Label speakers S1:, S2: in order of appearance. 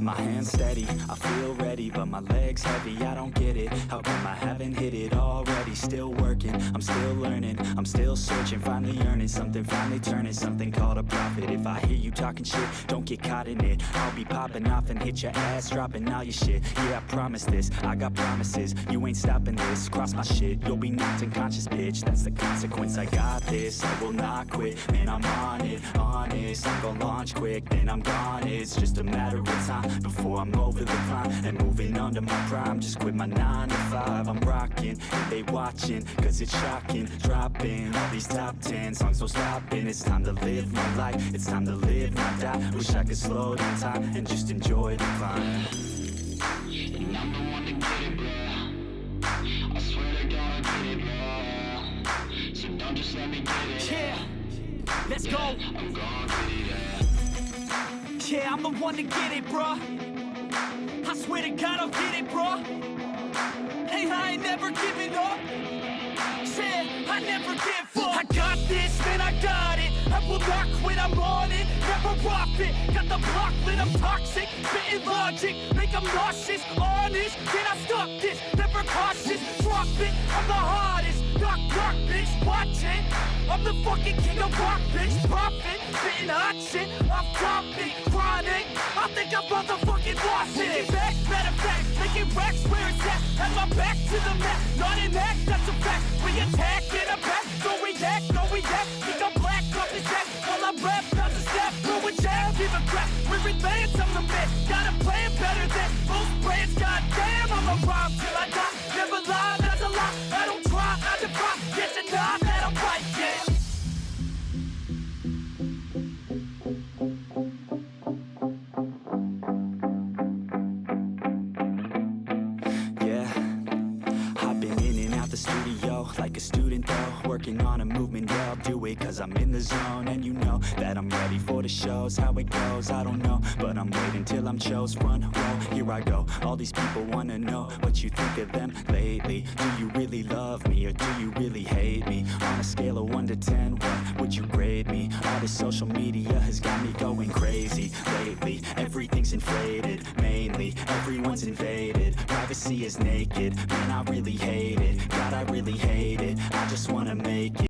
S1: My hands steady, I feel ready, but my legs heavy, I don't get it. How come I haven't hit it already? Still working, I'm still learning, I'm still searching, finally earning something, finally turning something called a profit. If I hear you talking shit, don't get caught in it. I'll be popping off and hit your ass, dropping all your shit. Yeah, I promise this, I got promises, you ain't stopping this. Cross my shit, you'll be knocked unconscious, bitch. That's the consequence, I got this, I will not quit. Man, I'm on it, honest, I'm gon' launch quick, then I'm gone. It's just a matter of time before I'm over the climb and moving under my prime. Just quit my 9 to 5, I'm rocking and they watching, cause it's shocking. Dropping all these top 10 songs, no stopping. It's time to live my life, it's time to live, not die. Wish I could slow down time and just enjoy the climb.
S2: And I'm the one to get it, bro. I swear to God I get it, bro. So don't just let me get it.
S1: Yeah, let's go.
S2: I'm gon' get it, yeah.
S1: Yeah, I'm the one to get it, bruh. I swear to God I'll get it, bruh. Hey, I ain't never giving up. Yeah, I never give up. I got this, man, I got it. I will not quit, I'm on it. Never off it. Got the block lit, I'm toxic. Spitting logic, make them nauseous. Honest, can I stop this? Never cautious, drop it. I'm the hardest. Knock, knock, bitch, watch it. I'm the fucking king of rock, bitch. Profit, spitting hot shit. Off topic, chronic. I think I'm motherfucking lost it. Get back, matter of fact, making racks where it's at. Have my back to the mat, not an act, that's a fact. We attack in a back, don't react, no react. Think I'm black, up his back. While I rap, not to step, throw a jab, give a crap. We're advanced, I'm the man. Got a plan better than most brands. Goddamn, I'ma rhyme till I die. Never lie, that's a lie. I don't try, I defy. Get to nod, that I'm right, yeah. The studio, like a student though, working on a movement, yeah, I'll do it cause I'm in the zone. And you know that I'm ready for the shows. How it goes, I don't know, but I'm waiting till I'm chose. Front row, here I go. All these people wanna know what you think of them lately. Do you really love me or do you really hate me? On a scale of 1 to 10, what would you grade me? All this social media has got me going crazy lately. Everything's inflated, mainly everyone's invaded. Privacy is naked, man, I really hate it. God, I really hate it, I just wanna make it.